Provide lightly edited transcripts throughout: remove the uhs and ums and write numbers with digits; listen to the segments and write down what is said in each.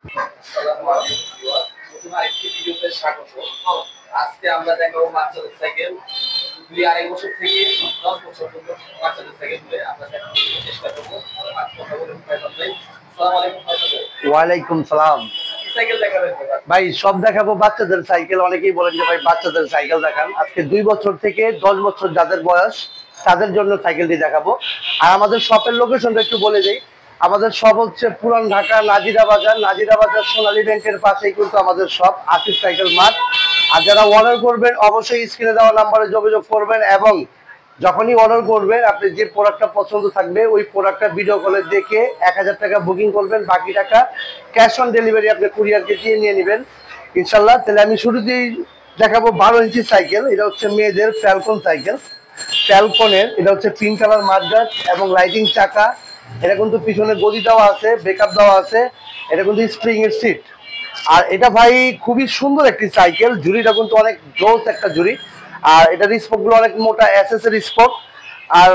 আসসালামু আলাইকুম ভিউয়ার, নতুন আরেকটি ভিডিওতে স্বাগত। আজকে আমরা দেখাবো বাচ্চাদের সাইকেল 2-2.5 বছর থেকে 10 বছর পর্যন্ত বাচ্চাদের সাইকেল আমরা দেখানোর চেষ্টা করবো। আজকে কথা বলবো ফয়সাল ভাই। আসসালামু আলাইকুম ফয়সাল ভাই। ওয়ালাইকুম সালাম। সাইকেল দেখাবেন ভাই সব দেখাবো বাচ্চাদের সাইকেল। অনেকেই বলেন যে ভাই বাচ্চাদের সাইকেল দেখান। আজকে 2 বছর থেকে 10 বছর যাদের বয়স তাদের জন্য সাইকেলটি দেখাবো। আর আমাদের শপের লোকেশনটা একটু বলে দিই। আমাদের শপ হচ্ছে পুরান ঢাকা নাজিরা বাজার সোনালী ব্যাংকের পাশেই কিন্তু আমাদের শপ, আসিফ সাইকেল মার্ট। আর যারা অর্ডার করবেন অবশ্যই স্ক্রিনে দেওয়া নাম্বারে যোগাযোগ করবেন, এবং যখনই অর্ডার করবেন আপনি যে প্রোডাক্টটা পছন্দ থাকবে ওই প্রোডাক্টটা ভিডিও কলে দেখে 1000 টাকা বুকিং করবেন, বাকি টাকা ক্যাশ অন ডেলিভারি আপনি কুরিয়ারকে দিয়ে নিয়ে নেবেন ইনশাল্লাহ। তাহলে আমি শুরুতেই দেখাবো 12 ইঞ্চি সাইকেল। এটা হচ্ছে মেয়েদের ফ্যালকন সাইকেল। ফ্যালকনের এটা হচ্ছে পিঙ্ক কালার মাঠগার্ড এবং লাইটিং চাকা। এটা কিন্তু পিছনে গদি দেওয়া আছে, ব্রেকআপ দেওয়া আছে। এটা কিন্তু স্প্রিং এর সিট। আর এটা ভাই খুবই সুন্দর একটি সাইকেল। ঝুড়িটা কিন্তু অনেক জোস একটা ঝুড়ি। আর এটার স্পোক গুলো অনেক মোটা এসএস এর স্পোক। আর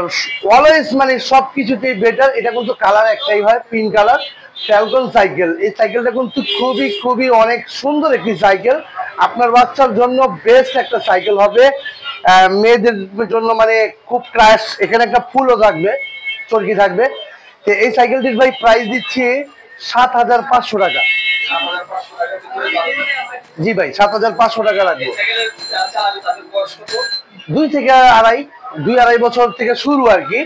অলওয়েজ মানে সবকিছুতেই বেটার। এটা কিন্তু কালার একটাই হয়, পিঙ্ক কালার ফ্যালকন সাইকেল। এই সাইকেলটা কিন্তু খুবই খুবই অনেক সুন্দর একটি সাইকেল। আপনার বাচ্চার জন্য বেস্ট একটা সাইকেল হবে। মেয়েদের জন্য মানে খুব ক্রাশ। এখানে একটা ফুলও থাকবে, চরকি থাকবে। তো এই সাইকেলটির ভাই প্রাইস দিচ্ছি 7500 টাকা। জি ভাই 7500 টাকা লাগবে। 2 থেকে 2.5 বছর থেকে শুরু আর কি।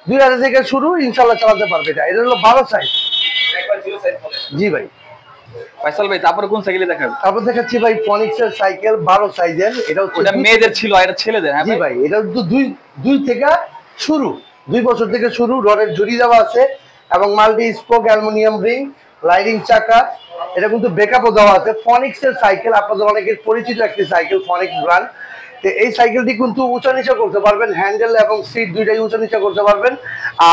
2.5 থেকে শুরু, ইনশাল্লাহ চালাতে পারবে। এটা হলো 12 সাইজ। জি ভাই। ফয়সাল ভাই, তারপরে কোন সাইকেল দেখাবেন? তারপর দেখাচ্ছি ভাই ফনিক্স এর সাইকেল 12 সাইজের। এটা হচ্ছে মেয়েদের ছিল, এটা ছেলেদের। হ্যাঁ জি ভাই, এটা তো 2 থেকে শুরু, 2 বছর থেকে শুরু। রডের জুড়ি দেওয়া আছে এবং multi spoke aluminium ring, lighting চাকা। এটা কিন্তু ব্যাকআপও দেওয়া আছে। ফনিক্স এর সাইকেল আপনাদের অনেকের পরিচিত একটি সাইকেল, ফনিক্স ব্র্যান্ড। তো এই সাইকেলটি কিন্তু উঁচা নিচা করতে পারবেন, হ্যান্ডেল এবং সিট দুইটাই উঁচা নিচা করতে পারবেন।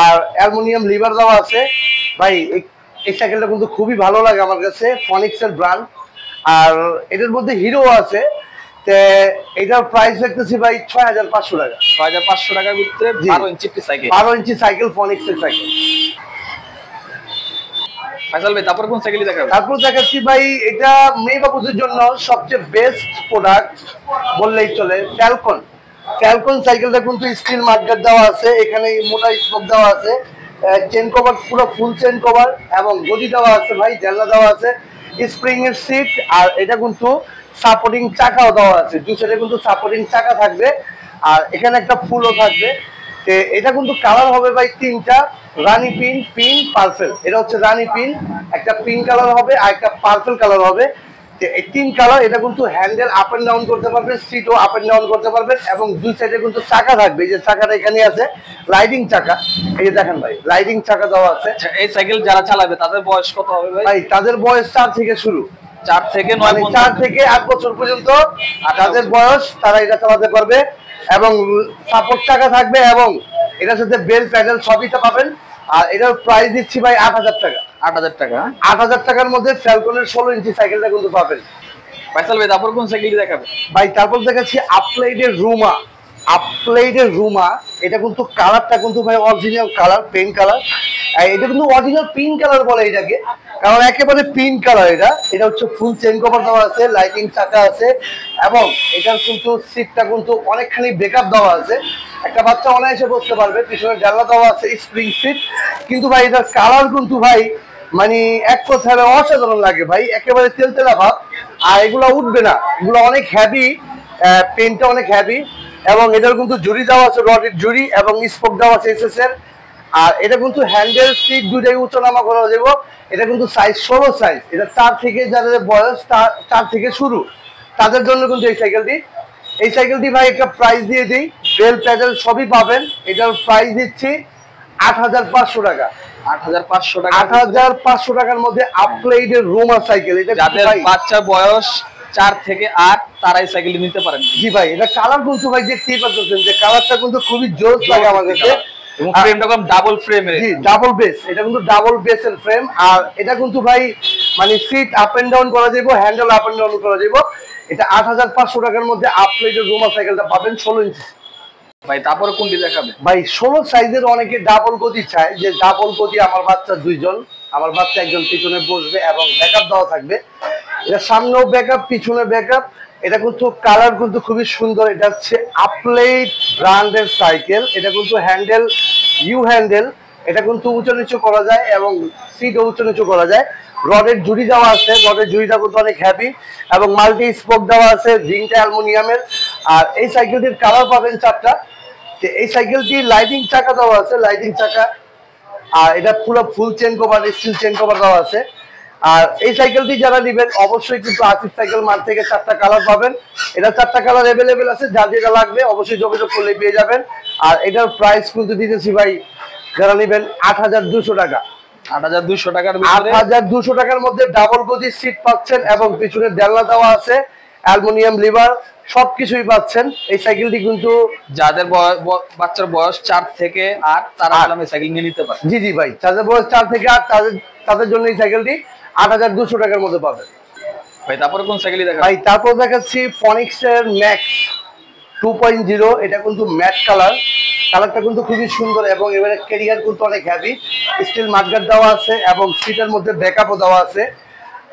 আর অ্যালুমিনিয়াম লিভার দেওয়া আছে ভাই। এই সাইকেলটা কিন্তু খুবই ভালো লাগে আমার কাছে, ফনিক্স এর ব্র্যান্ড। আর এটার মধ্যে হিরো আছে। এটার প্রাইস দেখতেছি ভাই 6500 টাকা। 6500 টাকার ভিতরে 12 ইঞ্চি সাইকেল। 12 ইঞ্চি সাইকেল, ফনিক্স এর সাইকেল। ফয়সাল ভাই, তারপর কোন সাইকেল দেখাবেন? তারপর দেখাচ্ছি ভাই, এটা মেয়ে বাবুদের জন্য সবচেয়ে বেস্ট প্রোডাক্ট বললেই চলে, ফ্যালকন। ফ্যালকন সাইকেলটা কিন্তু স্ক্রিন মার্কার দেওয়া আছে, এখানে মোটা স্পোক দেওয়া আছে, চেন কভার পুরো ফুল চেন কভার এবং গদি দেওয়া আছে ভাই, জানলা দেওয়া আছে, স্প্রিং এর সিট। আর এটা কিন্তু সাপোর্টিং চাকাও দেওয়া আছে, দুই সাইডে কিন্তু সাপোর্টিং চাকা থাকবে। আর এখানে একটা ফুলও থাকবে। এটা কিন্তু কালার হবে ভাই 3টা, রানি পিন, পিন, পার্পল। এটা হচ্ছে রানি পিন, একটা পিঙ্ক কালার হবে আর একটা পার্পল কালার হবে। এই 3 কালার। এটা কিন্তু হ্যান্ডেল আপ এন্ড ডাউন করতে পারবেন, সিটও আপ এন্ড ডাউন করতে পারবেন এবং দুই সাইডে কিন্তু চাকা থাকবে। এই যে চাকাটা এখানে আছে, লাইটিং চাকা। এই যে দেখেন ভাই, লাইটিং চাকা দেওয়া আছে। এই সাইকেল যারা চালাবে তাদের বয়স কত হবে ভাই? ভাই তাদের বয়স 4 থেকে শুরু, 4 থেকে 9, 4 থেকে 8 বছর পর্যন্ত যাদের বয়স তারা এটা চালাতে পারবে। এবং সাপোর্ট চাকা থাকবে এবং এটার সাথে বেল প্যাডেল সবই তো পাবেন। আর এটার প্রাইস দিচ্ছি ভাই 8000 টাকা। 8000 টাকা। 8000 টাকার মধ্যে ফ্যালকনের 16 ইঞ্চি সাইকেলটা কিন্তু পাবেন। ফয়সাল ভাই, তারপর কোন সাইকেল দেখাবেন? ভাই তারপর দেখাচ্ছি আপলাইডের রুমা। আপলাইডের রুমা, এটা কিন্তু কালারটা কিন্তু ভাই অরিজিনাল কালার, পেইন্ট কালার। এটা কিন্তু অরিজিনাল পিঙ্ক কালার বলে এটাকে, কারণ একেবারে পিঙ্ক কালার। এটা হচ্ছে ফুল চেন কভার দেওয়া আছে, লাইটিং চাকা আছে এবং এটার কিন্তু সিটটা কিন্তু অনেকখানি ব্রেকআপ দেওয়া আছে। একটা বাচ্চা অনায়াসে বসতে পারবে, পিছনে জানলা দেওয়া আছে, স্প্রিং সিট। কিন্তু ভাই এটার কালার কিন্তু ভাই মানে এক কথায় অসাধারণ লাগে ভাই, একেবারে তেলতেলা ভাব। আর এগুলো উঠবে না, এগুলো অনেক হেভি, পেনটা অনেক হেভি। এবং এটার কিন্তু জুড়ি দেওয়া আছে, রডের জুড়ি এবং স্পোক দেওয়া আছে এসএস এর। আর এটা কিন্তু হ্যান্ডেল সিট দুটাই উঁচু নামা করা যাবে। এটা কিন্তু সাইজ 16 সাইজ। এটা 4 থেকে যাদের বয়স 4 থেকে শুরু তাদের জন্য কিন্তু এই সাইকেলটি ভাই একটা প্রাইস দিয়ে দিই, বেল প্যাডেল সবই পাবেন। এটার প্রাইস দিচ্ছি 8500 টাকা। 8500 টাকা। 8500 টাকার মধ্যে আপগ্রেডের রুমা সাইকেল। এটা যাদের বাচ্চা বয়স 4 থেকে 8 তারাই সাইকেল নিতে পারেন। জি ভাই, এটা কালার কিন্তু ভাই দেখতেই পাচ্ছেন যে কালারটা কিন্তু খুবই জোস লাগে আমার কাছে। এবং ফ্রেমটা কম ডাবল ফ্রেমের। জি, ডাবল বেস। এটা কিন্তু ডাবল বেসের ফ্রেম। আর এটা কিন্তু ভাই মানে সিট আপ এন্ড ডাউন করা যাবে, হ্যান্ডেল আপ এন্ড ডাউন করা যাবে। এটা 8500 টাকার মধ্যে আপগ্রেডের রুমা সাইকেলটা পাবেন 16 ইঞ্চি। ভাই তারপরে কোনটি দেখাবে? ভাই 16 সাইজের অনেকে ডাবল গদি চায়, যে ডাবল গদি আমার বাচ্চা 2 জন আমার বাচ্চা একজন পিছনে বসবে এবং ব্যাকআপ দেওয়া থাকবে। এটা সামনেও ব্যাকআপ, পিছনে ব্যাকআপ। এটা কিন্তু কালার কিন্তু খুবই সুন্দর। এটা হচ্ছে আপলেট ব্র্যান্ডের সাইকেল। এটা কিন্তু হ্যান্ডেল ইউ হ্যান্ডেল। এটা কিন্তু উঁচু নিচু করা যায় এবং সিটও উঁচু নিচু করা যায়। রডের জুড়ি দেওয়া আছে, রডের জুড়িটা কিন্তু অনেক হ্যাপি এবং মাল্টি স্পোক দেওয়া আছে, রিংটা অ্যালুমিনিয়ামের। আর এই সাইকেলটির কালার পাবেন 4টা। এই সাইকেলটি লাইটিং চাকা দেওয়া আছে, লাইটিং চাকা। আর এটা পুরো full chain cover, steel chain cover দেওয়া আছে। আর এই সাইকেলটি যারা নেবেন অবশ্যই কিন্তু আসিফ সাইকেল মার্ট থেকে 4টা কালার পাবেন। এটা 4টা কালার অ্যাভেলেবেল আছে, যার যেটা লাগবে অবশ্যই যোগাযোগ করলে পেয়ে যাবেন। আর এটার প্রাইস কিন্তু দিতেছি ভাই, যারা নেবেন 8,200 টাকা। 8,200 টাকার 8,200 টাকার মধ্যে ডাবল গদির সিট পাচ্ছেন এবং পিছনে দেলনা দেওয়া আছে, অ্যালুমিনিয়াম লিভার, সবকিছুই পাচ্ছেন। এই সাইকেলটি কিন্তু যাদের বাচ্চার বয়স 4 থেকে 8 তারা এই সাইকেল নিয়ে নিতে পারে। জি জি ভাই, যাদের বয়স 4 থেকে 8 তাদের জন্য এই সাইকেলটি 8,200 টাকার মধ্যে পাবেন ভাই। তারপরে কোন সাইকেলই দেখাবেন ভাই? তারপর দেখাচ্ছি ফনিক্স এর ম্যাক্স 2.0। এটা কিন্তু ম্যাট কালার, কালারটা কিন্তু খুবই সুন্দর এবং এবারে ক্যারিয়ার কিন্তু অনেক হেভি। স্টিল মাডগার্ড দেওয়া আছে এবং সিটের মধ্যে ব্যাকআপও দেওয়া আছে।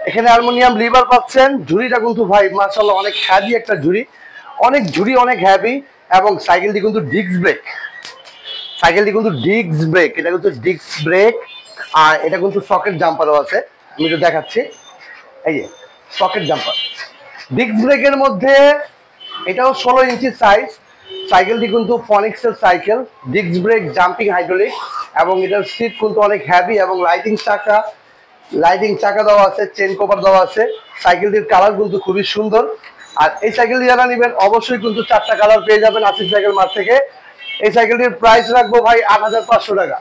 এখানে অ্যালুমিনিয়াম লিভার পাচ্ছেন। ঝুড়িটা কিন্তু ভাই মাশাআল্লাহ অনেক হেভি একটা ঝুড়ি, অনেক হেভি। এবং সাইকেলটি কিন্তু ডিস্ক ব্রেক, সাইকেলটি কিন্তু ডিস্ক ব্রেক, এটা কিন্তু ডিস্ক ব্রেক। আর এটা কিন্তু সকেট জাম্পারও আছে, আমি তো দেখাচ্ছি। এই যে সকেট জাম্পার ডিস্ক ব্রেকের মধ্যে, এটাও 16 ইঞ্চি সাইজ। সাইকেলটি কিন্তু ফনিক্সের cycle, disc brake, jumping hydraulic এবং এটার সিট কিন্তু অনেক হেভি এবং লাইটিং চাকা দেওয়া আছে, চেন কভার দেওয়া আছে। সাইকেলটির কালার কিন্তু খুবই সুন্দর। আর এই সাইকেলটি যারা নেবেন অবশ্যই কিন্তু 4টা কালার পেয়ে যাবেন আসিফ সাইকেল মার্ট থেকে। এই সাইকেলটির প্রাইস রাখবো ভাই 8,500 টাকা।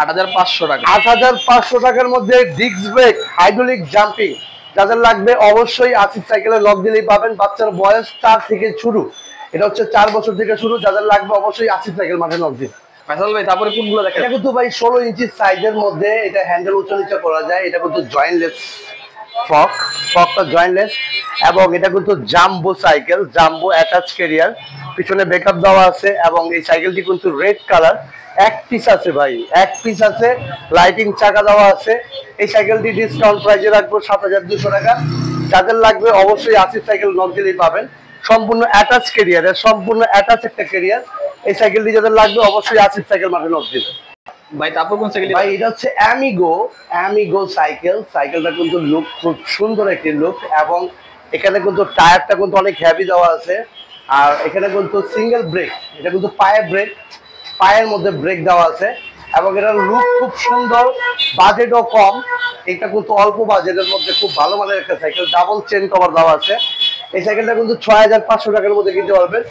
8,500 টাকা। 8,500 টাকার মধ্যে ডিস্ক ব্রেক, হাইড্রোলিক, জাম্পিং যাদের লাগবে অবশ্যই আসিফ সাইকেলের লক দিলেই পাবেন। বাচ্চার বয়স 4 থেকে শুরু, এটা হচ্ছে 4 বছর থেকে শুরু। যাদের লাগবে অবশ্যই আসিফ সাইকেল মাঠে লক দিন। ফয়সাল ভাই তারপরে কোনগুলো দেখেন? এটা কিন্তু ভাই 16 ইঞ্চি সাইজের মধ্যে, এটা হ্যান্ডেল উঁচু নিচু করা যায়। এটা কিন্তু জয়েন্টলেস ফকটা জয়েন্টলেস এবং এটা কিন্তু jumbo cycle, jumbo attach career, পিছনে ব্যাকআপ দেওয়া আছে এবং এই সাইকেলটি কিন্তু রেড কালার। এক পিস আছে ভাই, এক পিস আছে, লাইটিং চাকা দেওয়া আছে। এই সাইকেলটি ডিসকাউন্ট প্রাইসে রাখবো 7,200 টাকা। যাদের লাগবে অবশ্যই আসিফ সাইকেল নক দিলেই পাবেন। সম্পূর্ণ অ্যাটাচ ক্যারিয়ার, সম্পূর্ণ অ্যাটাচ একটা ক্যারিয়ার। এই সাইকেলটি যাদের লাগবে অবশ্যই আসিফ সাইকেল মাঠে নক দিবেন ভাই। তারপর কোন সাইকেল ভাই? এটা হচ্ছে অ্যামিগো সাইকেল। সাইকেলটা কিন্তু লুক খুব সুন্দর একটি লুক এবং এখানে কিন্তু টায়ারটা কিন্তু অনেক হেভি দেওয়া আছে। আর এখানে কিন্তু সিঙ্গেল ব্রেক, এটা কিন্তু পায়ের মধ্যে ব্রেক দেওয়া আছে এবং এটার লুক খুব সুন্দর, বাজেটও কম। এটা কিন্তু অল্প বাজেটের মধ্যে খুব ভালো মানের একটা সাইকেল, ডাবল চেন কভার দেওয়া আছে। এই সাইকেলটা কিন্তু 6,500 টাকার মধ্যে কিনতে পারবেন।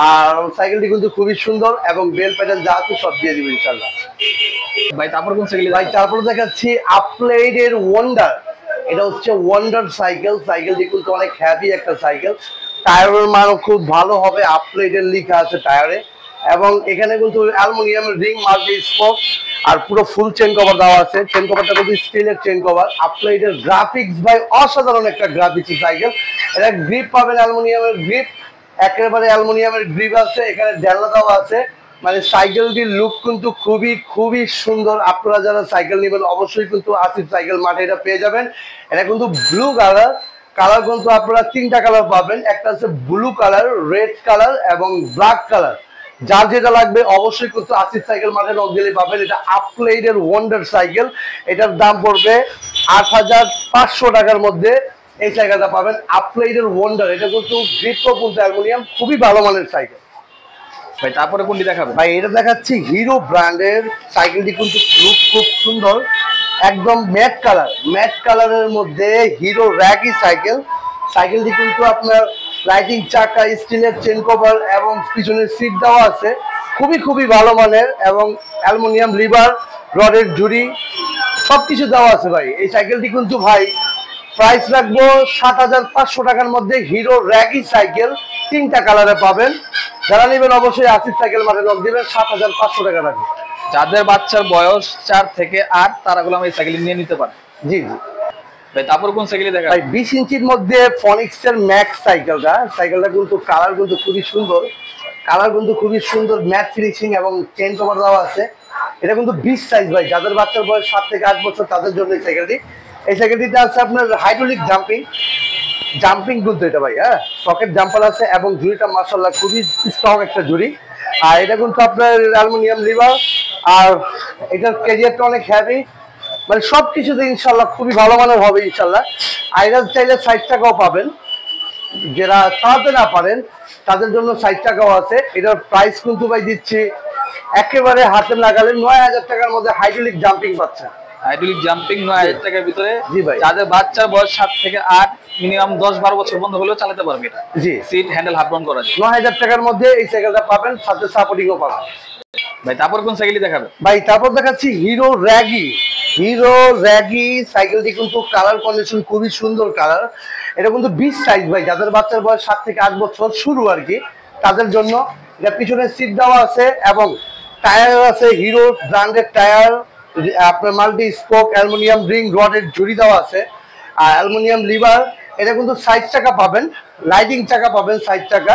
আর সাইকেলটি কিন্তু খুবই সুন্দর এবং বেল প্যাডেল যা আছে সব দিয়ে দিবেন ইনশাআল্লাহ ভাই। তারপর কোন সাইকেল ভাই? তারপর দেখাচ্ছি আপলেটের ওয়ান্ডার। এটা হচ্ছে ওয়ান্ডার সাইকেল। সাইকেলটি কিন্তু অনেক হেভি একটা সাইকেল, টায়ারের মানও খুব ভালো হবে, আপলেটের লেখা আছে টায়ারে। এবং এখানে কিন্তু অ্যালুমিনিয়ামের রিং, মাল্টি স্পোক আর পুরো ফুল চেন কভার দেওয়া আছে। চেন কভারটা কিন্তু স্টিলের চেন কভার। আপলেটের গ্রাফিক্স ভাই অসাধারণ একটা গ্রাফিক্স সাইকেল। এটা গ্রিপ পাবেন অ্যালুমিনিয়ামের গ্রিপ, একেবারে অ্যালুমিনিয়ামের গ্রিপ আছে। এখানে ডেলা দেওয়া আছে। মানে সাইকেলটির লুক কিন্তু খুবই সুন্দর। আপনারা যারা সাইকেল নেবেন অবশ্যই কিন্তু আসিফ সাইকেল মাঠে এটা পেয়ে যাবেন। এটা কিন্তু ব্লু কালার কিন্তু আপনারা 3টা কালার পাবেন। একটা হচ্ছে ব্লু কালার, রেড কালার এবং ব্ল্যাক কালার। যার যেটা লাগবে অবশ্যই কিন্তু আসিফ সাইকেল মাঠে নক দিলেই পাবেন। এটা আপলেটের ওয়ান্ডার সাইকেল। এটার দাম পড়বে 8,500 টাকার মধ্যে এই সাইকেলটা পাবেন। আপলেটের ওয়ান্ডার, এটা কিন্তু গ্রিপও কিন্তু অ্যালুমিনিয়াম, খুবই ভালো মানের সাইকেল ভাই। তারপরে কোনটি দেখাবেন ভাই? এটা দেখাচ্ছি হিরো ব্র্যান্ডের সাইকেলটি কিন্তু লুক খুব সুন্দর, একদম ম্যাট কালারের মধ্যে হিরো র্যাগি সাইকেলটি কিন্তু আপনার লাইটিং চাকা, স্টিলের চেন কভার এবং পিছনের সিট দেওয়া আছে। খুবই ভালো মানের এবং অ্যালুমিনিয়াম লিভার, রডের ঝুড়ি সবকিছু দেওয়া আছে ভাই। এই সাইকেলটি কিন্তু ভাই প্রাইস রাখবো 7,500 টাকার মধ্যে। হিরো র্যাগি সাইকেল 3টা কালারে পাবেন। যারা নেবেন অবশ্যই আসিফ সাইকেল মাঠে নক দিবেন। 7,500 টাকা রাখবে। যাদের বাচ্চার বয়স 4 থেকে 8 তারা এই সাইকেল নিয়ে নিতে পারে। জি ভাই। তারপর কোন সাইকেল দেখা ভাই? 20 ইঞ্চির মধ্যে ফনিক্সের ম্যাক্স সাইকেলটা কিন্তু কালার কিন্তু খুবই সুন্দর, ম্যাট ফিনিশিং এবং চেন কভার দেওয়া আছে। এটা কিন্তু 20 সাইজ ভাই, যাদের বাচ্চার বয়স 7 থেকে 8 বছর তাদের জন্য এই সাইকেলটি। এই সাইকেলটিতে আছে আপনার হাইড্রোলিক জাম্পিং কিন্তু এটা ভাই, হ্যাঁ সকেট জাম্পার আছে এবং ঝুড়িটা মাশাআল্লাহ খুবই স্ট্রং একটা ঝুড়ি। আর এটা কিন্তু আপনার অ্যালুমিনিয়াম লিভার, আর এটার ক্যারিয়ারটা অনেক হেভি, মানে সবকিছুতে ইনশাল্লাহ খুবই ভালো মানের হবে ইনশাল্লাহ। আর এটা চাইলে 60 টাকাও পাবেন, যারা চালাতে না পারেন তাদের জন্য 60 টাকাও আছে। এটার প্রাইস কিন্তু ভাই দিচ্ছি একেবারে হাতে লাগালে 9000 টাকার মধ্যে হাইড্রোলিক জাম্পিং পাচ্ছেন। হাইড্রোলিক জাম্পিং 9000 টাকার ভিতরে। জি ভাই, যাদের বাচ্চার বয়স 7 থেকে 8, মিনিমাম 10-12 বছর পর্যন্ত হলেও চালাতে পারবে এটা। জি, সিট হ্যান্ডেল হাফ ডাউন করা যায়। 9000 টাকার মধ্যে এই সাইকেলটা পাবেন, সাথে সাপোর্টিংও পাবেন ভাই। তারপর কোন সাইকেলই দেখাবে ভাই? তারপর দেখাচ্ছি হিরো র্যাগি সাইকেলটি কিন্তু কালার কন্ডিশন খুবই সুন্দর কালার। এটা কিন্তু 20 সাইজ ভাই, যাদের বাচ্চার বয়স 7 থেকে 8 বছর শুরু আর কি, তাদের জন্য। এটা পিছনে সিট দেওয়া আছে এবং টায়ার আছে হিরো ব্র্যান্ডের টায়ার, আপনার মাল্টি স্পোক অ্যালুমিনিয়াম রিং রডের ঝুড়ি দেওয়া আছে, আর অ্যালুমিনিয়াম লিভার। এটা কিন্তু 60 টাকা পাবেন, লাইটিং চাকা পাবেন 60 টাকা।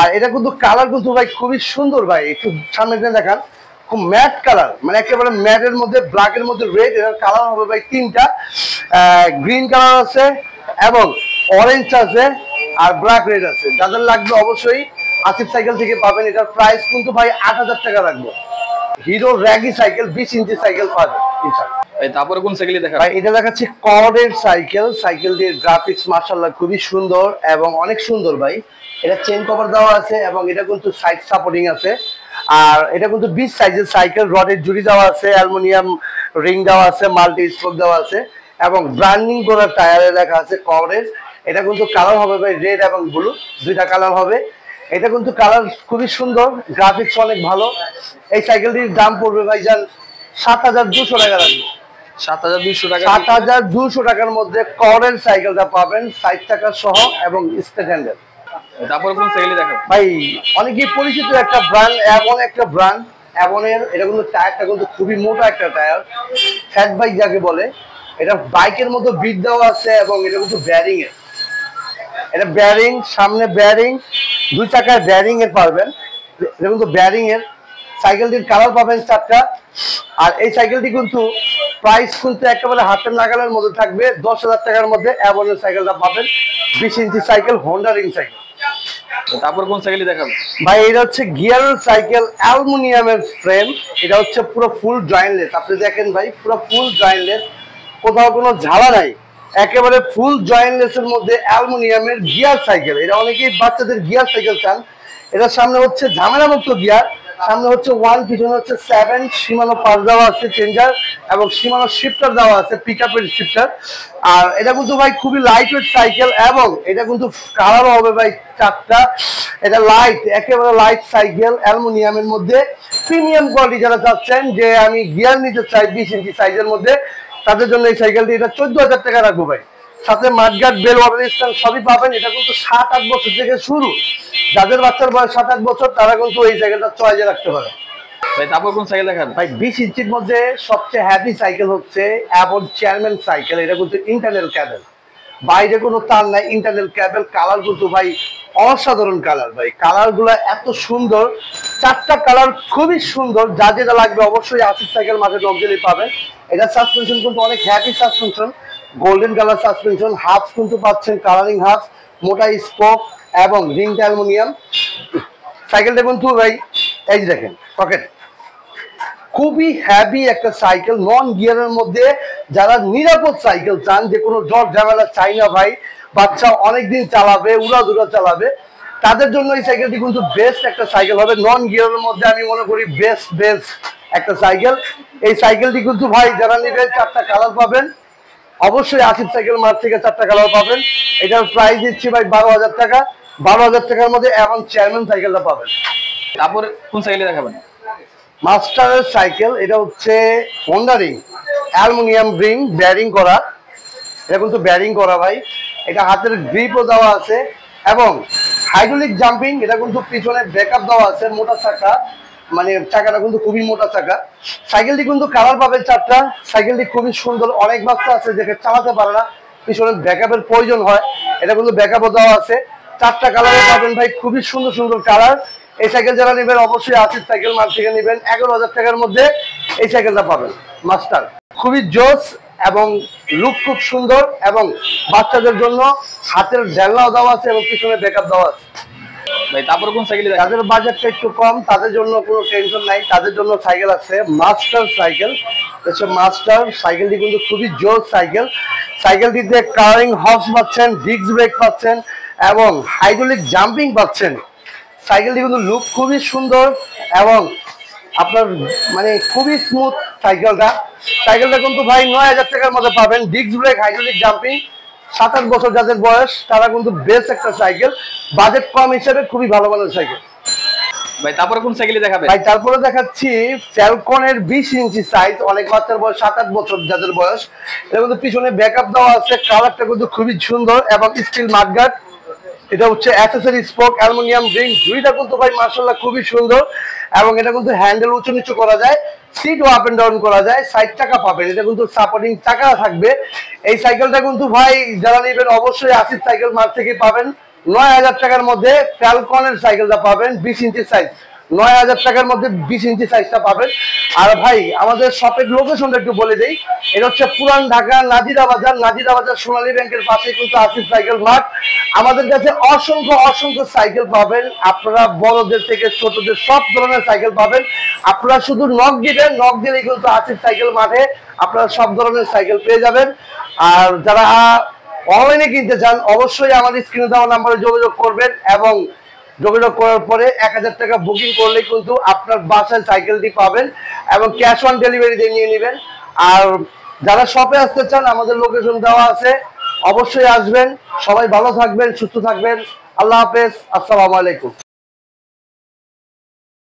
আর এটা কিন্তু কালার কিন্তু ভাই খুবই সুন্দর ভাই, একটু সামনে দেখান, খুব ম্যাট কালার, মানে একেবারে ম্যাটের মধ্যে ব্ল্যাকের মধ্যে রেড। এটার কালার হবে ভাই 3টা, গ্রিন কালার আছে এবং অরেঞ্জ আছে আর ব্ল্যাক রেড আছে। যাদের লাগবে অবশ্যই আসিফ সাইকেল থেকে পাবেন। এটার প্রাইস কিন্তু ভাই 8000 টাকা রাখবো। হিরো র্যাগি সাইকেল 20 ইঞ্চি সাইকেল পাবেন ইনশাআল্লাহ। তারপরে কোন সাইকেলই দেখাবে ভাই? এটা দেখাচ্ছি কর্ডের সাইকেলটির গ্রাফিক্স মাশাআল্লাহ খুবই সুন্দর এবং অনেক সুন্দর ভাই। এটা চেন কভার দেওয়া আছে এবং এটা কিন্তু সাইড সাপোর্টিং আছে। আর এটা কিন্তু 20 সাইজের সাইকেল, রডের জুড়ি দেওয়া আছে, অ্যালুমিনিয়াম রিং দেওয়া আছে, মাল্টি স্পোক দেওয়া আছে এবং ব্র্যান্ডিং করা টায়ারে লেখা আছে কর্ডের। এটা কিন্তু কালার হবে ভাই রেড এবং ব্লু, দুইটা কালার হবে। এটা কিন্তু কালার খুবই সুন্দর, গ্রাফিক্স অনেক ভালো। এই সাইকেলটির দাম পড়বে ভাই যান 7200 টাকা রাখবে। 7200 টাকা। 7200 টাকার মধ্যে কর্ডের সাইকেলটা পাবেন 60 টাকা সহ এবং স্টেট হ্যান্ডেল। তারপর কোন সাইকেলই দেখাবে ভাই? অনেকেই পরিচিত একটা ব্র্যান্ড, অ্যাভনের। এটা কিন্তু টায়ারটা কিন্তু খুবই মোটা একটা টায়ার, ফ্যাট বাইক যাকে বলে। এটা বাইকের মতো বিট দেওয়া আছে এবং এটা কিন্তু ব্যারিং এর, এটা ব্যারিং, সামনে ব্যারিং, দুই চাকায় ব্যারিং এর পাবেন। এটা কিন্তু ব্যারিং এর। সাইকেলটির কালার পাবেন 4টা। আর এই সাইকেলটি কিন্তু প্রাইস কিন্তু একেবারে হাতের নাগালের মধ্যে থাকবে, 10,000 টাকার মধ্যে অ্যাভনের সাইকেলটা পাবেন, 20 ইঞ্চি সাইকেল, হোন্ডা রিং সাইকেল। তারপর কোন সাইকেলই দেখাবে ভাই? এটা হচ্ছে গিয়ারের সাইকেল, অ্যালুমিনিয়ামের ফ্রেম। এটা হচ্ছে পুরো ফুল জয়েন্টলেস, আপনি দেখেন ভাই পুরো ফুল জয়েন্টলেস, কোথাও কোনো ঝালা নাই, একেবারে ফুল জয়েন্টলেসের মধ্যে অ্যালুমিনিয়ামের গিয়ার সাইকেল। এটা অনেকেই বাচ্চাদের গিয়ার সাইকেল চান। এটার সামনে হচ্ছে ঝামেলা মুক্ত গিয়ার, সামনে হচ্ছে 1, পিছনে হচ্ছে 7, সীমানো পাশ দেওয়া আছে চেঞ্জার এবং সীমানো শিফটার দেওয়া আছে, পিকআপের শিফটার। আর এটা কিন্তু ভাই খুবই লাইট ওয়েট সাইকেল এবং এটা কিন্তু কালারও হবে ভাই 4টা। এটা লাইট, একেবারে লাইট সাইকেল, অ্যালুমিনিয়ামের মধ্যে। প্রিমিয়াম কোয়ালিটি যারা চাচ্ছেন যে আমি গিয়ার নিতে চাই 20 ইঞ্চি সাইজের মধ্যে, তাদের জন্য এই সাইকেলটি। এটা 14,000 টাকা রাখবো ভাই, সাথে মাঠগার্ড, বেল, ওয়াটার স্ট্যান্ড সবই পাবেন। এটা কিন্তু 7-8 বছর থেকে শুরু, যাদের বাচ্চার বয়স 7-8 বছর তারা কিন্তু এই সাইকেলটা চয়েজে রাখতে পারে ভাই। তারপর কোন সাইকেল দেখাবে ভাই? 20 ইঞ্চির মধ্যে সবচেয়ে হ্যাপি সাইকেল হচ্ছে অ্যাভন চেয়ারম্যান সাইকেল। এটা কিন্তু ইন্টারনাল ক্যাবেল, বাইরে কোনো তার নাই, ইন্টারনাল ক্যাবেল। কালার কিন্তু ভাই অসাধারণ কালার ভাই, কালার গুলা এত সুন্দর, 4টা কালার খুবই সুন্দর। যা যেটা লাগবে অবশ্যই আসিফ সাইকেল মাঝে নকজেলি পাবেন। এটা সাসপেনশন কিন্তু অনেক happy suspension, golden colour suspension. Half কিন্তু পাচ্ছেন কালারিং হাফ, মোটা স্পোক এবং রিংটা অ্যালুমিনিয়াম। সাইকেলটা কিন্তু ভাই এই যে দেখেন পকেট, খুবই হ্যাভি একটা সাইকেল, নন গিয়ারের মধ্যে। যারা নিরাপদ সাইকেল চান, যে কোনো ঝড় ঝামেলা চাই না ভাই, বাচ্চা অনেকদিন চালাবে, উড়াধুরা চালাবে, তাদের জন্য এই সাইকেলটি কিন্তু বেস্ট একটা সাইকেল হবে। নন গিয়ারের মধ্যে আমি মনে করি বেস্ট একটা সাইকেল। এই সাইকেলটি কিন্তু ভাই যারা নেবেন 4টা কালার পাবেন, অবশ্যই আসিফ সাইকেল মার্ট থেকে 4টা কালার পাবেন। এটার প্রাইস দিচ্ছি ভাই 12,000 টাকা। 12,000 টাকার মধ্যে এখন চেয়ারম্যান সাইকেলটা পাবেন। তারপর কোন সাইকেলই দেখাবেন? মাস্টারের সাইকেল, এটা হচ্ছে Honda ring, aluminium ring, bearing করা। এটা কিন্তু ব্যারিং করা ভাই। এটা হাতের গ্রিপও দেওয়া আছে এবং হাইড্রোলিক জাম্পিং। এটা কিন্তু পিছনে ব্যাকআপ দেওয়া আছে, মোটা চাকা, মানে চাকাটা কিন্তু খুবই মোটা চাকা। সাইকেলটি কিন্তু কালার পাবেন 4টা। সাইকেলটি খুবই সুন্দর, অনেক বাচ্চা আছে যেটা চালাতে পারে না, পিছনে ব্যাকআপের প্রয়োজন হয়, এটা কিন্তু ব্যাকআপও দেওয়া আছে। 4টা কালারে পাবেন ভাই, খুবই সুন্দর কালার। এই সাইকেল যারা নেবেন অবশ্যই আসিফ সাইকেল মার্ট থেকে নেবেন। 11,000 টাকার মধ্যে এই সাইকেলটা পাবেন। মাস্টার খুবই জোস এবং লুক খুব সুন্দর, এবং বাচ্চাদের জন্য হাতের ঢেলনাও দেওয়া আছে এবং পিছনে ব্যাকআপ দেওয়া আছে। ভাই তারপরে কোন সাইকেল? যাদের বাজেটটা একটু কম তাদের জন্য কোনো টেনশন নাই, তাদের জন্য সাইকেল আছে মাস্টার সাইকেল। মাস্টার সাইকেলটি কিন্তু খুবই জোর সাইকেল। সাইকেলটিতে কারিং হর্স পাচ্ছেন, ডিস্ক ব্রেক পাচ্ছেন এবং হাইড্রোলিক জাম্পিং পাচ্ছেন। সাইকেলটি কিন্তু লুক খুবই সুন্দর এবং আপনার মানে খুবই স্মুথ সাইকেলটা কিন্তু ভাই 9,000 টাকার মধ্যে পাবেন। ডিস্ক ব্রেক, হাইড্রোলিক জাম্পিং, 7-8 বছর যাদের বয়স তারা কিন্তু বেস্ট একটা সাইকেল, বাজেট কম হিসেবে খুবই ভালো সাইকেল। ভাই তারপরে কোন সাইকেল দেখাবেন? ভাই তারপরে দেখাচ্ছি ফ্যালকনের 20 ইঞ্চি সাইজ, অনেক বাচ্চার বয়স 7-8 বছর যাদের বয়স। এটা কিন্তু পিছনে ব্যাকআপ দেওয়া আছে, কালারটা কিন্তু খুবই সুন্দর এবং স্টিল মাডগার্ড। এটা হচ্ছে অ্যাক্সেসরি স্পোক, অ্যালুমিনিয়াম রিং, দুইটা কিন্তু ভাই মাশাআল্লাহ খুবই সুন্দর। এবং এটা কিন্তু হ্যান্ডেল উঁচু নিচু করা যায়, সিটও আপ এন্ড ডাউন করা যায়, সাইড চাকা পাবেন, এটা কিন্তু সাপোর্টিং চাকা থাকবে। এই সাইকেলটা কিন্তু ভাই যারা নেবেন অবশ্যই আসিফ সাইকেল মার্ট থেকে পাবেন। 9,000 টাকার মধ্যে ফ্যালকনের সাইকেলটা পাবেন 20 ইঞ্চি সাইজ। 9,000 টাকার মধ্যে 20 ইঞ্চি সাইজটা পাবেন। আর ভাই আমাদের শপের লোকেশনটা একটু বলে দেই, এটা হচ্ছে পুরান ঢাকা নাজিরা বাজার সোনালী ব্যাংকের পাশে কিন্তু আসিফ সাইকেল মার্ট। আমাদের কাছে অসংখ্য সাইকেল পাবেন, আপনারা বড়দের থেকে ছোটদের সব ধরনের সাইকেল পাবেন। আপনারা শুধু নক দিবেন, নক দিলেই কিন্তু আসিফ সাইকেল মাঠে আপনারা সব ধরনের সাইকেল পেয়ে যাবেন। আর যারা অনলাইনে কিনতে চান অবশ্যই আমাদের স্ক্রিনে দেওয়া নাম্বারে যোগাযোগ করবেন, এবং যোগাযোগ করার পরে 1,000 টাকা বুকিং করলে কিন্তু আপনার বাসায় সাইকেলটি পাবেন এবং ক্যাশ অন ডেলিভারি দিয়ে নিয়ে নেবেন। আর যারা শপে আসতে চান আমাদের লোকেশন দেওয়া আছে, অবশ্যই আসবেন। সবাই ভালো থাকবেন, সুস্থ থাকবেন। আল্লাহ হাফেজ, আসসালামু আলাইকুম।